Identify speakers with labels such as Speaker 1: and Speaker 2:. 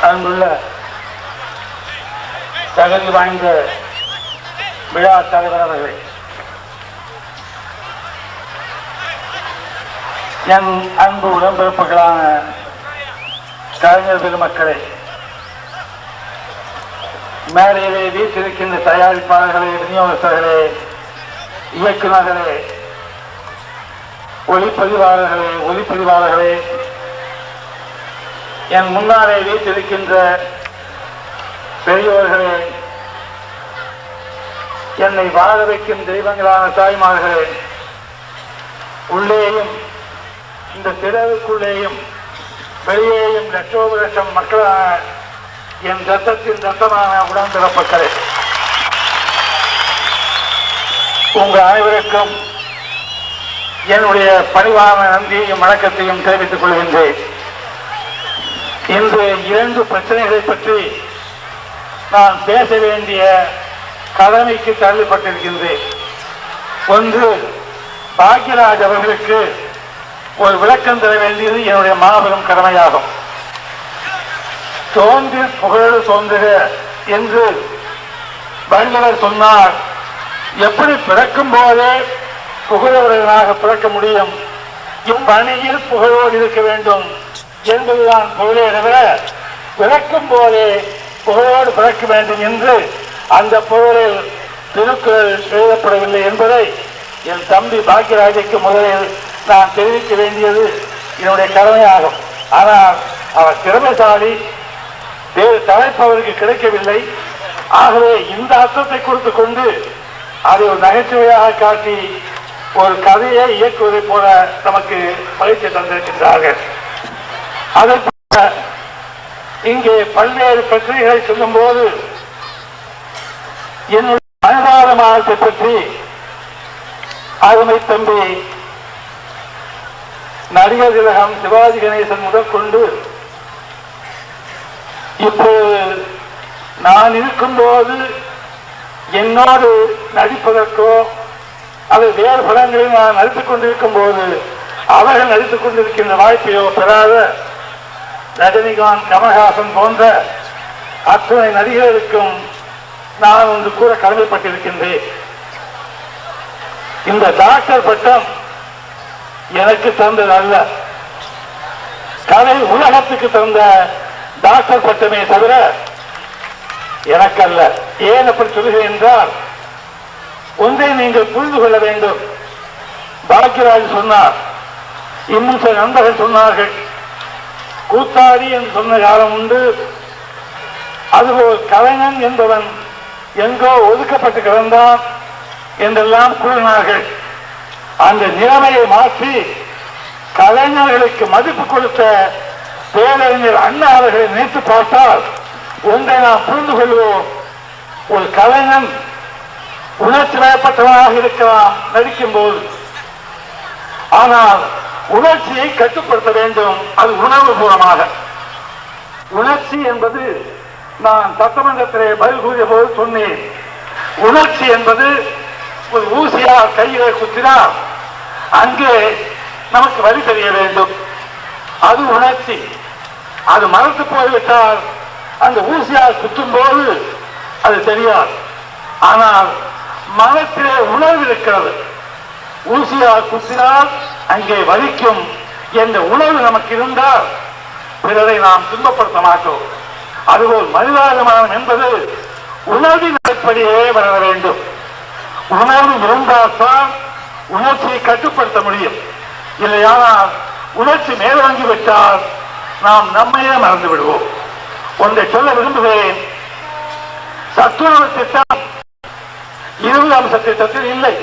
Speaker 1: அன்புள்ள தகுதி வாய்ந்த விழா தலைவர் அவர்களே, என் அன்பு உடன்பிறப்புகளான கலைஞர் பெருமக்களே, மேடையிலே வீட்டிருக்கின்ற தயாரிப்பாளர்களே, விநியோகஸ்தர்களே, இயக்குநர்களே, ஒளிப்பதிவாளர்களே, என் முன்னாலே வீட்டிருக்கின்ற பெரியோர்களே, என்னை வாழ வைக்கும் தெய்வங்களான தாய்மார்களே, உள்ளேயும் இந்த திடலுக்குள்ளேயும் வெளியேயும் லட்சோப லட்சம் மக்களான என் ரத்தத்தின் ரத்தமான உடன்பிறப்புகளே, உங்கள் அனைவருக்கும் என்னுடைய பணிவான நன்றியையும் வணக்கத்தையும் தெரிவித்துக் கொள்கின்றேன். இன்று 2 பிரச்சனைகளை பற்றி நான் பேச வேண்டிய கடமைக்கு தள்ளப்பட்டிருக்கின்றேன். ஒன்று, பாக்யராஜ் அவர்களுக்கு ஒரு விளக்கம் தர வேண்டியது என்னுடைய மாபெரும் கடமையாகும். தோன்றி புகழ் தோன்றுக என்று வள்ளுவர் சொன்னார். எப்படி பிறக்கும் போதே புகழவர்களாக பிறக்க முடியும், இப்பணியில் புகழோடு இருக்க வேண்டும் என்பதுதான் பொருளே தவிர பிறக்கும் போதே புகழோடு பிறக்க வேண்டும் என்று அந்த பொருளில் திருக்குறள் எழுதப்படவில்லை என்பதை என் தம்பி பாக்யராஜுக்கு முதலில் நான் தெரிவிக்க வேண்டியது என்னுடைய கடமையாகும். ஆனால் அவர் திறமைசாலி, வேறு தலைப்பு அவருக்கு கிடைக்கவில்லை. ஆகவே இந்த அர்த்தத்தை கொடுத்து கொண்டு அதை ஒரு நகைச்சுவையாக காட்டி ஒரு கதையை இயக்குவதை போல நமக்கு பயிற்சி தந்திருக்கின்றார்கள். அதற்கு இங்கே பல்வேறு பிரச்சனைகளை சொல்லும் போது என்னுடைய மனதார மாதத்தை பற்றி அருமை தம்பி நடிகர் திலகம் சிவாஜி கணேசன் முதற்கொண்டு இப்போது நான் இருக்கும்போது என்னோடு நடிப்பதற்கோ அது வேறு படங்களில் நான் நடித்துக் கொண்டிருக்கும் போது அவர்கள் நடித்துக் கொண்டிருக்கின்ற வாய்ப்பையோ பெறாத ரஜினிகாந்த், கமல்ஹாசன் போன்ற அத்தனை நடிகர்களுக்கும் நான் ஒன்று கூற கடமைப்பட்டிருக்கின்றேன். இந்த டாக்டர் பட்டம் எனக்கு தந்தது அல்ல, கலை உலகத்துக்கு தந்த டாக்டர் பட்டமே தவிர எனக்கல்ல. ஏன் அப்படி சொல்கிறேன் என்றால், ஒன்றை நீங்கள் புரிந்து கொள்ள வேண்டும். பாக்யராஜ் சொன்னார், இன்னும் சில நண்பர்கள் சொன்னார்கள், கூத்தாடி என்று சொன்ன காலம் உண்டு, அதுபோல் கலைஞன் என்பவன் எங்கோ ஒதுக்கப்பட்டு கிடந்தான் என்றெல்லாம் கூறினார்கள். அந்த நிலைமையை மாற்றி கலைஞர்களுக்கு மதிப்பு கொடுத்த பேரறிஞர் அண்ணா அவர்களை நினைத்து பார்த்தால் ஒன்றை நாம் புரிந்து கொள்வோம். ஒரு கலைஞன் உணர்ச்சி வயப்பட்டவனாக இருக்கலாம் நடிக்கும் போது, ஆனால் உணர்ச்சியை கட்டுப்படுத்த வேண்டும். அது உணர்வு பூர்வமாக. உணர்ச்சி என்பது நான் சட்டமன்றத்திலே பதில் கூறிய போது சொன்னேன். உணர்ச்சி என்பது ஒரு ஊசியால் கையிலே குத்தினால் அங்கே நமக்கு வழி தெரிய வேண்டும். அது உணர்ச்சி. அது மறந்து போய்விட்டால் அந்த ஊசியால் குத்தும் போது அது தெரியாது. ஆனால் மனத்திலே உணர்வு இருக்கிறது. ஊசியால் குத்தினால் அங்கே வலிக்கும் என்ற உணர்வு நமக்கு இருந்தால் பிறரை நாம் துன்பப்படுத்த மாட்டோம். அதுபோல் மனிதாபிமானம் என்பது உணர்வின் அடிப்படையே வர வேண்டும். உணர்வு இருந்தால்தான் உணர்ச்சியை கட்டுப்படுத்த முடியும். இல்லையானால் உணர்ச்சி மேலோங்கிவிட்டால் நாம் நம்மையே மறந்து விடுவோம். ஒன்றை சொல்ல விரும்புகிறேன். சத்துணவு திட்டம் 20 அம்ச திட்டத்தில் இல்லை.